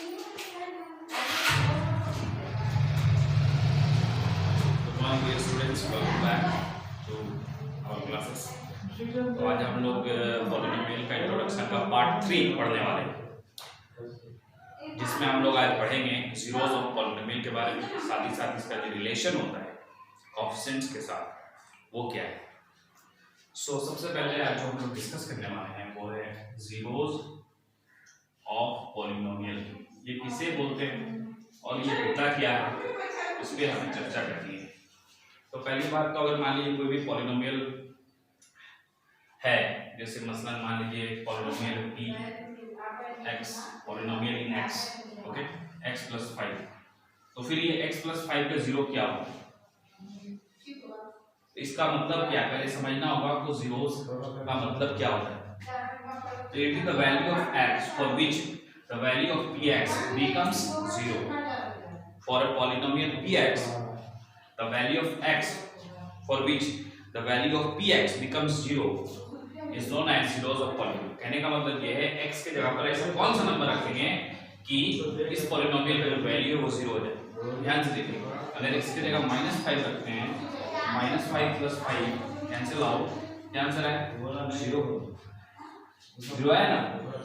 Dear students, welcome back to our classes. तो आज हम लोग पॉलिनोमियल का इंट्रोडक्शन का पार्ट 3 पढ़ने वाले हैं, जिसमें हम लोग आज पढ़ेंगे जीरोस ऑफ पॉलिनोमियल के बारे में, साथ ही साथ इसका जो रिलेशन होता है कोएफिशिएंट्स के साथ वो क्या है। सबसे पहले आज जो हम लोग डिस्कस करने वाले हैं वो है जीरोस ऑफ पॉलिनोमियल। ये किसे बोलते हैं और ये होता क्या है, उस पर हमें चर्चा करनी है। तो पहली बात तो अगर मान लीजिए कोई भी पॉलिनोमियल है, जैसे मसलन मान लीजिए पॉलिनोमियल पी एक्स, पॉलिनोमियल इन एक्स, ओके, एक्स प्लस 5, तो फिर ये एक्स प्लस 5 का जीरो क्या होगा, इसका मतलब क्या, पहले समझना होगा आपको जीरोस का मतलब क्या होता है। तो it is the value of x for which the value of P x becomes zero. For a polynomial P x the value of x for which the value of px becomes 0 is known as zeros of polynomial। कहने का मतलब ये है x के जगह पर ऐसा कौन सा नंबर रखेंगे कि इस पॉलिनोमियल का जो वैल्यू है वो 0 हो जाए। ध्यान से देखिए, अगर x की जगह -5 रखते हैं, -5 + 5 कैंसिल आउट, क्या आंसर है 0 है ना।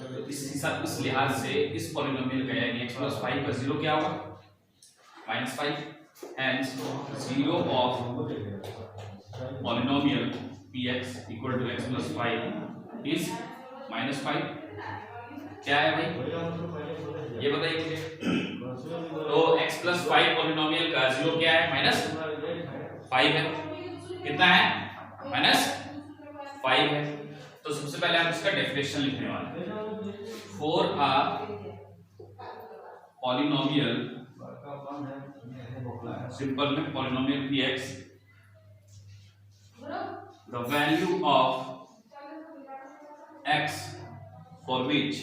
तो इस लिहाज से इस पॉलिनोमियल का यानी x + 5 का 0 क्या होगा -5, hence zero of polynomial px equal to x plus 5 is -5। क्या है भाई, ये बताइए मुझे। तो x plus 5 पॉलिनोमियल का जीरो क्या है, -5 है। कितना है, -5 है। तो सबसे पहले हम इसका डेफिनेशन लिखने वाले हैं। फॉर अ पॉलिनोमियल, सिंपल में polynomial px, the value of x for which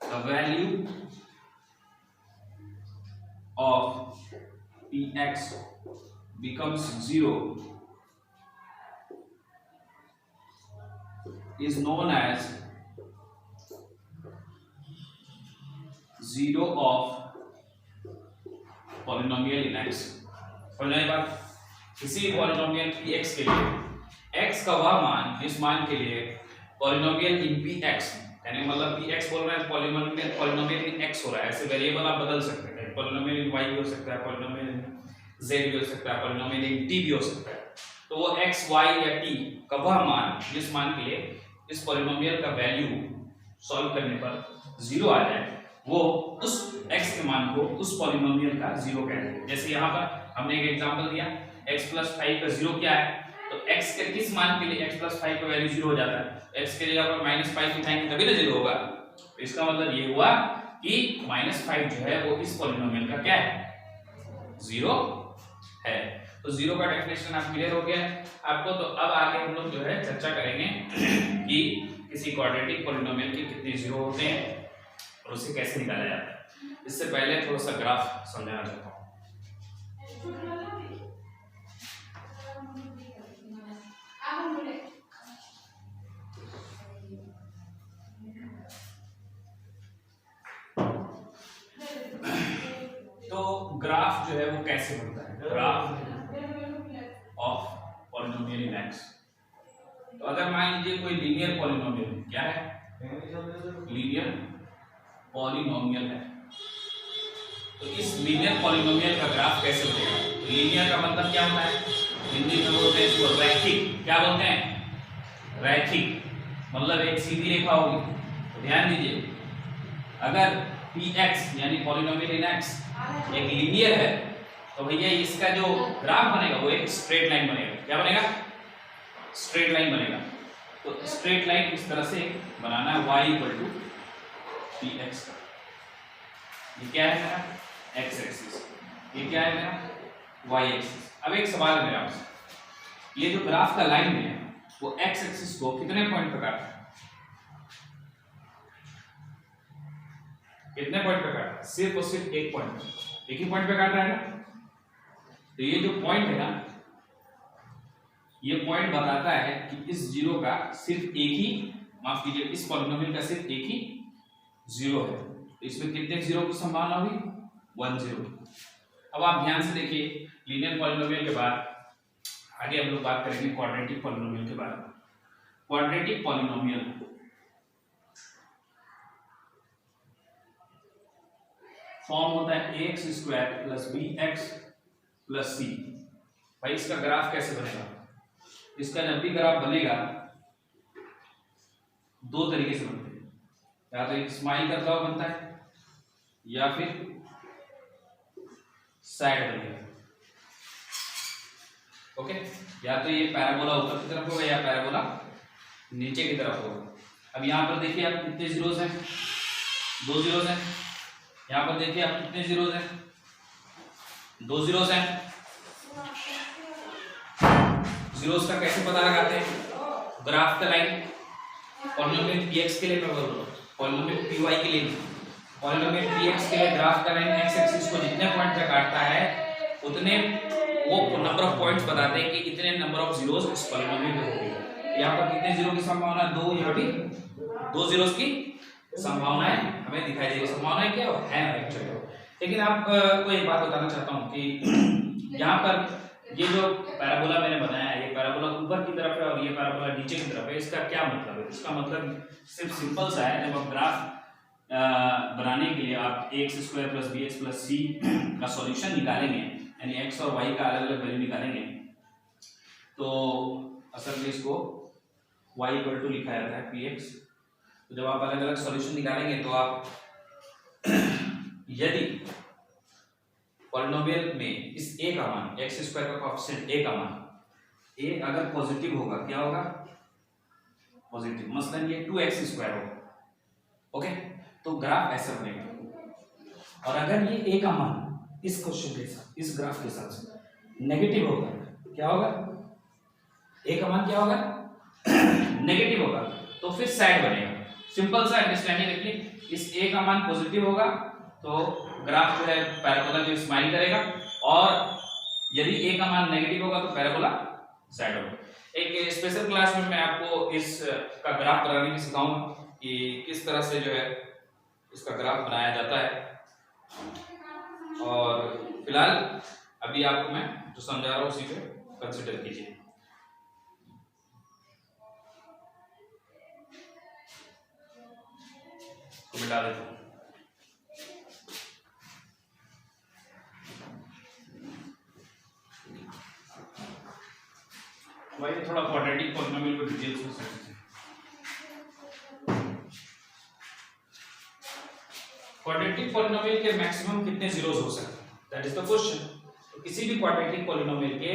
the value of px becomes 0 is known as zero of polynomial in x। समझने बात, किसी पॉलिनोमियल px के लिए x का वह मान जिस मान के लिए पॉलिनोमियल इन px, यानी मतलब px बोल रहे हैं पॉलिनोमियल इन x हो रहा है। ऐसे वेरिएबल आप बदल सकते हैं, पॉलिनोमियल इन y भी हो सकता है, पॉलिनोमियल इन z भी हो सकता है, पॉलिनोमियल इन t भी हो सकता है। तो वो x, y या t का वह मान जिस मान के लिए इस पॉलिनोमियल का वैल्यू सॉल्व करने पर 0 आ जाए, वो उस x के मान को उस पॉलिनोमियल का 0 कहते हैं। जैसे यहाँ पर हमने एक एग्जांपल दिया, x + 5 का 0 क्या है, तो x के किस मान के लिए x + 5 का वैल्यू 0 हो जाता है, x के जगह पर -5 लिखाएंगे तभी ना 0 होगा। तो इसका मतलब ये हुआ कि -5 जो है वो इस पॉलिनोमियल का क्या है, 0 है। तो 0 का डेफिनेशन आप क्लियर हो गया है आपको। तो अब आगे हम लोग जो है चर्चा करेंगे कि किसी क्वाड्रेटिक पॉलिनोमियल के कितने 0 होते हैं और उसे कैसे निकाला जाता है। इससे पहले थोड़ा सा ग्राफ समझाना चाहता हूँ। तो ग्राफ जो है वो कैसे बनता है, graph of polynomial in x. तो अगर मान लीजिए कोई लीनियर पॉलिनोमियल, क्या है, लीनियर पॉलिनोमियल है, तो इस लीनियर पॉलिनोमियल का ग्राफ कैसे बनेगा। तो लीनियर का मतलब क्या होता है, हिंदी में बोलते हैं इसको रैखिक। क्या बोलते हैं, रैखिक, मतलब एक सीधी रेखा होगी। तो ध्यान दीजिए, अगर px यानी पॉलिनोमियल इन x एक लीनियर है, तो भैया इसका जो ग्राफ बनेगा वो एक स्ट्रेट लाइन बनेगा। क्या बनेगा, स्ट्रेट लाइन बनेगा। तो स्ट्रेट लाइन इस तरह से बनाना है, y = px। ये क्या है मेरा, x एक्सिस, ये क्या है मेरा, y एक्सिस। अब एक सवाल है मेरा आपसे, ये जो ग्राफ का लाइन है वो x एक्सिस को कितने पॉइंट पे काटता है, कितने पॉइंट पे काटता है, सिर्फ और सिर्फ एक पॉइंट, एक ही पॉइंट पे काट रहा है ना। तो ये जो पॉइंट है ना, ये पॉइंट बताता है कि इस जीरो का सिर्फ एक ही माफ कीजिए, इस पॉलिनोमियल का सिर्फ एक ही जीरो है, तो इसमें कितने जीरो की संभावना हुई? 1 0। अब आप ध्यान से देखिए, लीनियर पॉलिनोमियल के बाद आगे हम लोग बात करेंगे क्वाड्रेटिक पॉलिनोमियल के बारे में। क्वाड्रेटिक पॉलिनोमियल फॉर्म होता है ax square plus bx plus c। भाई इसका ग्राफ कैसे बनेगा? इसका जब भी ग्राफ बनेगा दो तरीके से बनते हैं, या तो एक स्माइल करता हुआ बनता है या फिर साइड बनेगा। ओके, या तो ये पैराबोला ऊपर की तरफ होगा या पैराबोला नीचे की तरफ होगा। अब यहाँ पर देखिए आप कितने जीरोस हैं? 2 जीरोस हैं। यहाँ पर देखिए आप कितने जीरोस हैं? 2 जीरोस हैं। जीरोस का कैसे पता लगाते हैं? ग्राफ का लाइन पॉलिनोमियल px के लिए मैं बोल रहा हूँ, पॉलिनोमियल py के लिए, पॉलिनोमियल px के लिए ग्राफ का लाइन x एक्सिस को जितने पॉइंट पे काटता है उतने वो नंबर ऑफ पॉइंट्स बताते हैं कि इतने नंबर ऑफ जीरोस इस पॉलिनोमियल में होंगे। यहाँ पर कितने जीरो की संभावना? 2। यहाँ भी 2 जीरोस की संभावनाएं हमें दिखाई दे रही है। संभावनाएं क्या है एक्चुअली, लेकिन आपको एक बात बताना चाहता हूँ कि यहाँ पर ये जो पैराबोला मैंने बनाया है, ये पैराबोला ऊपर की तरफ है और ये पैराबोला नीचे की तरफ है। इसका क्या मतलब है? इसका मतलब सिर्फ सिंपल सा है, जब आप ग्राफ बनाने के लिए आप ax square plus bx plus c का सॉल्यूशन निकालेंगे, यानी x और y का अलग अलग वैल्यू निकालेंगे, तो असल में इसको y इक्वल टू लिखा जाता है px। तो जब आप अलग अलग सॉल्यूशन निकालेंगे तो आप यदि पॉलिनोमियल में इस a का मान, x स्क्वायर का कोएफिशिएंट a का मान a अगर पॉजिटिव होगा, क्या होगा? पॉजिटिव, मसलन ये 2x स्क्वायर होगा। ओके, तो ग्राफ ऐसा बनेगा। और अगर ये a का मान इस क्वेश्चन के साथ, इस ग्राफ के साथ नेगेटिव होगा, क्या होगा? a का मान क्या होगा? नेगेटिव होगा, तो फिर साइड बनेगा। सिंपल सा अंडरस्टैंडिंग रखिए, इस a का मान पॉजिटिव होगा तो ग्राफ जो है पैराबोला जो स्माइल करेगा, और यदि a का मान नेगेटिव होगा तो पैराबोला साइड होगा। एक स्पेशल क्लास में मैं आपको इस का ग्राफ बनाने की सिखाऊंगा कि किस तरह से जो है इसका ग्राफ बनाया जाता है। और फिलहाल अभी आपको मैं जो समझा रहा हूँ उसी पे कंसिडर कीजिए। तो मिटा देता हूँ। भाई थोड़ा क्वाड्रेटिक पॉलिनोमियल को डिटेल्स में समझते हैं। क्वाड्रेटिक पॉलिनोमियल के मैक्सिमम कितने जीरोस हो सकते हैं? That is the question. तो किसी भी क्वाड्रेटिक पॉलिनोमियल के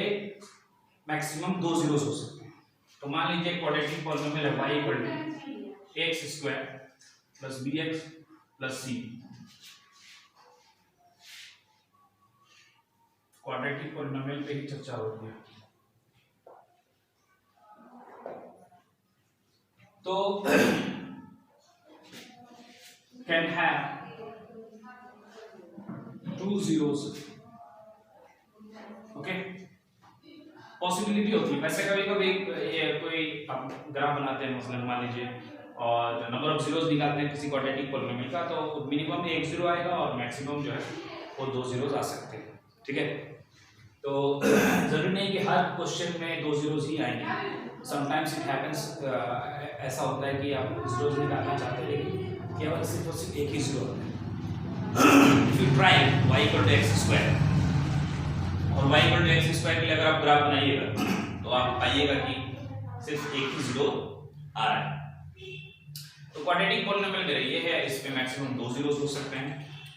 मैक्सिमम 2 जीरोस हो सकते हैं। तो मान लीजिए क्वाड्रेटिक पॉलिनोमियल है y equal to x square plus bx plus c। Quadratic polynomial पे ही चर्चा होती है। तो can have 2 zeros, okay, possibility होती है। वैसे कभी कभी कोई ग्राफ बनाते हैं, मसलन मान लीजिए, और नंबर ऑफ जीरोस निकालते हैं किसी क्वाड्रेटिक पॉलिनोमियल का, तो मिनिमम 1 जीरो आएगा और मैक्सिमम जो है वो 2 जीरोस आ सकते हैं। ठीक है, तो जरूरी नहीं कि हर क्वेश्चन में 2 जीरोस ही आएंगे। समटाइम्स इट हैपेंस, ऐसा होता है कि आप जीरोस निकालना चाहते हैं लेकिन केवल सिर्फ और सिर्फ एक ही जीरो होता है। If you try y equal to x square, और y equal to x square के लिए अगर आप ग्राफ बनाइएगा तो आप पाइएगा कि सिर्फ एक ही जीरो आ रहा है। तो क्वाड्रेटिक पॉलिनोमियल का ये है, इसमें मैक्सिमम 2 जीरोस हो सकते हैं।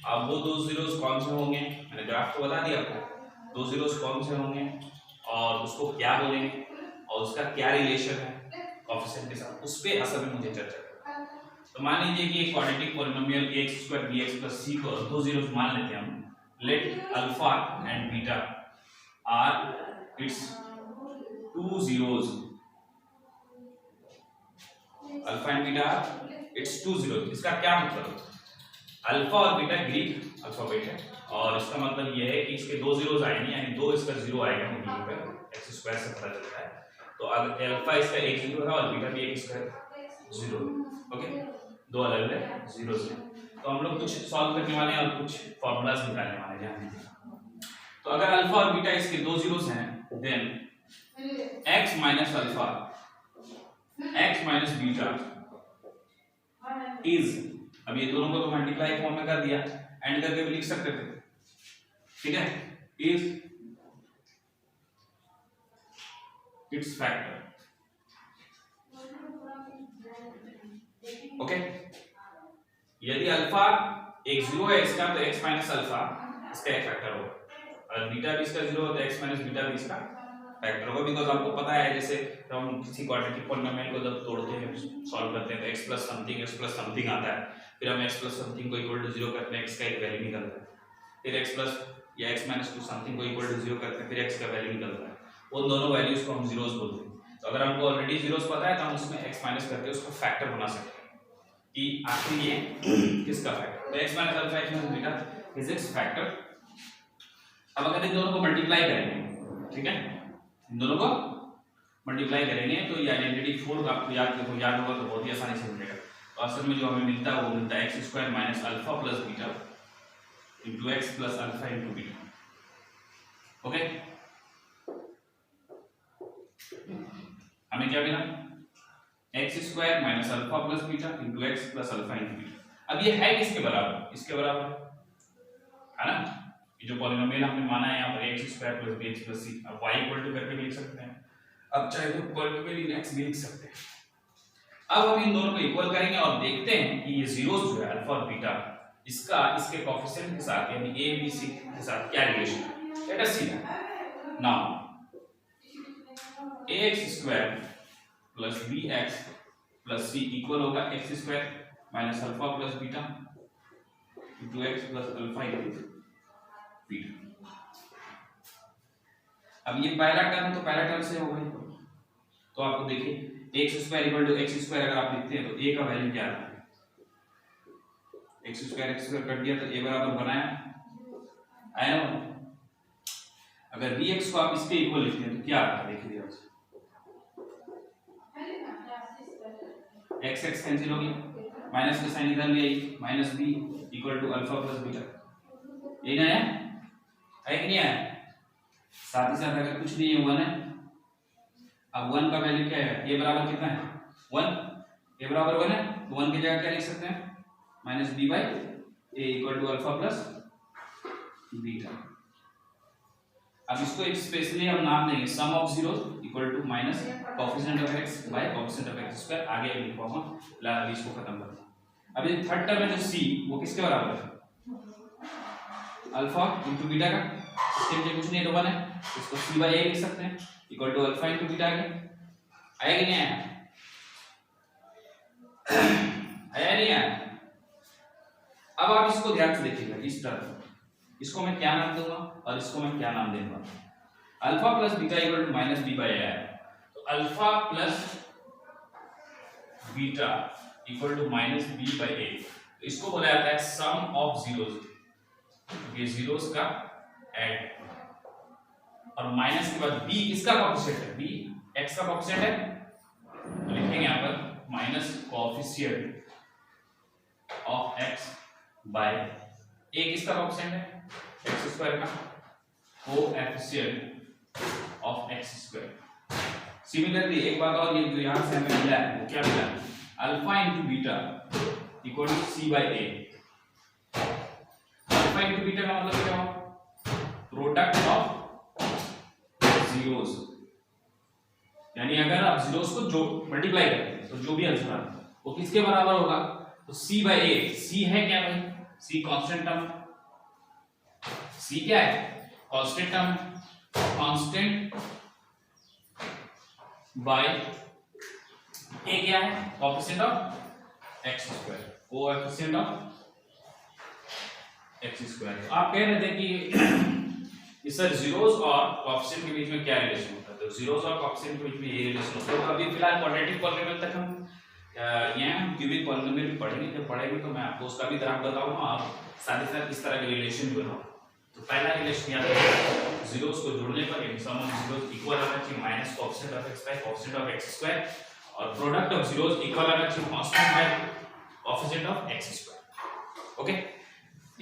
अब वो 2 जीरोस कौन से होंगे, मैंने ग्राफ तो बता दिया आपको। 2 जीरोस कौन से होंगे और उसको क्या बोलेंगे और उसका क्या रिलेशन है कोएफिशिएंट के साथ, उस पे असल में मुझे चर्चा करना है। तो मान लीजिए कि quadratic polynomial x square bx plus c को 2 जीरोस मान लेते हैं हम। Let alpha and beta are its 2 zeros. Alpha and beta its 2 zeros. इसका क्या मतलब? अल्फा और बीटा ग्रीक अल्फाबेट है और इसका मतलब यह है कि इसके 2 जीरोस आएंगे, यानी 2 इसका जीरो आएगा मिडिल पे, x स्क्वायर से पता चलता है। तो अगर अल्फा इसका एक जीरो है और बीटा भी एक स्क्वायर जीरो। ओके, दो अलग अलग जीरोस हैं। तो हम लोग कुछ सॉल्व करने वाले हैं और कुछ फॉर्मूलाज निकालने वाले हैं। ध्यान दीजिए, तो अगर अल्फा और बीटा इसके दो जीरोस हैं, then x minus alpha x minus beta is, अब ये दोनों को तो मल्टीप्लाई फॉर्म में कर दिया, एंड करके भी लिख सकते थे, ठीक है, इज इट्स फैक्टर। ओके, यदि अल्फा एक जीरो है इसका, तो x माइनस अल्फा इसका एक फैक्टर होगा, और बीटा भी इसका जीरो है तो x माइनस बीटा भी इसका फैक्टर होगा। बिकॉज आपको पता है जैसे हम किसी क्वाड्रेटिक पॉलिनोमियल को जब तोड़ते हैं, सॉल्व करते हैं, तो x प्लस समथिंग आता है, फिर हम x प्लस समथिंग को इक्वल टू जीरो करते हैं, x का एक वैल्यू निकलता है, फिर x प्लस या x माइनस टू समथिंग को इक्वल टू जीरो करते हैं, फिर x का वैल्यू निकलता है। उन दोनों वैल्यूज को हम जीरोस बोलते हैं। तो अगर हमको ऑलरेडी जीरोस पता है तो हम उसमें x माइनस करके उसको फैक्टर बना सकते हैं कि आखिर ये किसका फैक्टर, तो x minus alpha x minus beta is it's factor. अब अगर इन दोनों को मल्टीप्लाई करेंगे, ठीक है, इन दोनों को मल्टीप्लाई करेंगे तो ये आइडेंटिटी 4 का आपको याद होगा तो बहुत ही आसानी से मिलेगा। तो असल में जो हमें मिलता है वो मिलता है x square minus alpha plus beta into x plus alpha into beta. Okay, हमें क्या मिला, x square minus alpha plus beta into x plus alpha into beta. अब ये है किसके बराबर, इसके बराबर है ना, ये जो पॉलिनोमियल हमने माना है यहाँ पर x square plus b x plus c, अब y इक्वल टू करके भी लिख सकते हैं, अब चाहे तो पॉलिनोमियल इन एक्स भी लिख सकते हैं। अब हम इन दोनों को इक्वल करेंगे और देखते हैं कि ये जीरोस जो है अल्फा और बीटा, इसका इसके कोएफिशिएंट के साथ यानी a b c के साथ क्या रिलेशन है। Let us see now ax square plus bx plus c equal होगा x square minus alpha plus beta into x plus alpha into beta. अब ये पहला टर्म तो पहला टर्म से होगा, तो आपको देखिए x square equal to x square अगर आप लिखते हैं तो a का वैल्यू क्या आता है, x स्क्वायर कर दिया तो a बराबर बनाया आया ना। अगर bx को आप इसके इक्वल लिखते हैं तो क्या आता है, देखिए ध्यान से, x x कैंसिल हो गया, माइनस का साइन इधर ले आई, minus b equal to alpha plus beta, ये ना है कि नहीं आया, साथ ही साथ अगर कुछ नहीं है 1 है, अब 1 का वैल्यू क्या है, ये बराबर कितना है 1, ये बराबर 1 है, तो 1 की जगह क्या लिख सकते हैं minus b by a equal to alpha plus beta. अब इसको एक स्पेशली हम नाम देंगे sum of zeros equal to minus coefficient of x by coefficient of x square, आगे लिखूंगा फिलहाल इसको खत्म करते हैं। अब ये थर्ड टर्म है जो c, वो किसके बराबर है, अल्फा इंटू बीटा का, इसके लिए कुछ नहीं तो 1 है, इसको c बाय a लिख सकते हैं equal to alpha into beta, आया कि नहीं आया, आया नहीं आया। अब आप इसको ध्यान से देखिएगा, इस टर्म इसको मैं क्या नाम दूंगा और इसको मैं क्या नाम दूंगा, alpha plus beta equal to minus b by a, तो alpha plus beta equal to minus b by a, तो इसको बोला जाता है सम ऑफ जीरोस, ये जीरोस का ऐड, और माइनस के बाद b किसका कोएफिशिएंट है, b x का कोएफिशिएंट है, तो लिखेंगे यहां पर minus coefficient of x by a, किसका कोएफिशिएंट है x स्क्वायर का coefficient of x square. Similarly एक बात और, ये जो यहां से हमें मिला है वो क्या मिला, alpha into beta equal to c by a। Alpha into beta का मतलब क्या होगा, प्रोडक्ट ऑफ जीरोस, यानी अगर आप जीरोस को जो मल्टीप्लाई करते हैं तो जो भी आंसर आता है वो किसके बराबर होगा, तो c बाय a। c है क्या भाई, c कांस्टेंट टर्म, c क्या है constant term, constant by a क्या है coefficient of x square, coefficient of x square. तो आप कह रहे थे कि इस सर जीरोस और कोएफिशिएंट के बीच में क्या रिलेशन होता है, तो जीरोस और कोएफिशिएंट के बीच में ये रिलेशन होता है। तो अभी फिलहाल क्वाड्रेटिक पॉलिनोमियल तक हम यहाँ क्यूबिक पॉलिनोमियल पढ़ेंगे, जब पढ़ेंगे तो मैं आपको उसका भी ग्राफ बताऊंगा और साथ ही साथ इस तरह के रिलेशन भी बनाऊंगा। तो पहला रिलेशन याद रखिए, जीरोस को जोड़ने पर सम ऑफ जीरोस इक्वल होना चाहिए minus coefficient of x by coefficient of x square, और प्रोडक्ट ऑफ जीरोस इक्वल आना चाहिए constant by coefficient of x square. Okay,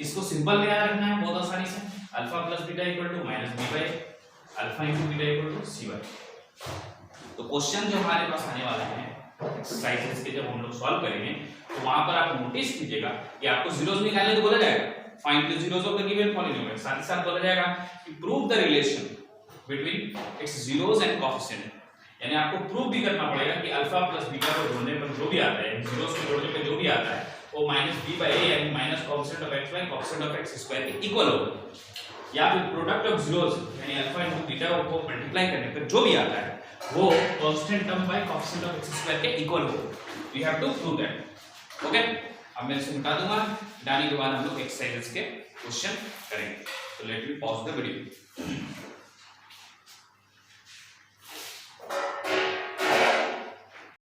इसको सिंपल में याद रखना है बहुत आसानी से, alpha plus beta equal to minus b by alpha into beta equal to c by. तो क्वेश्चन जो हमारे पास आने वाला है एक्सरसाइजेस के जब हम लोग सॉल्व करेंगे तो वहां पर आप नोटिस कीजिएगा कि आपको जीरोस निकालने तो बोला जाएगा, find the zeros of the given polynomial, साथ ही साथ बोला जाएगा कि prove the relation between its zeros and coefficient, यानी आपको प्रूव भी करना पड़ेगा कि अल्फा प्लस बीटा को जोड़ने पर जो भी आता है, जीरोस को जोड़ने पर जो भी आता है वो माइनस बी बाई ए यानी minus coefficient of x by coefficient of x square के इक्वल होगा, या फिर प्रोडक्ट ऑफ जीरोस यानी अल्फा इनटू बीटा को मल्टीप्लाई करने पर जो भी आता है वो constant term by coefficient of x square के इक्वल होगा। We have to prove that. Okay, अब मैं इसको मिटा दूंगा, मिटाने के बाद हम लोग एक्सरसाइजेस के क्वेश्चन करेंगे। तो let me pause the video.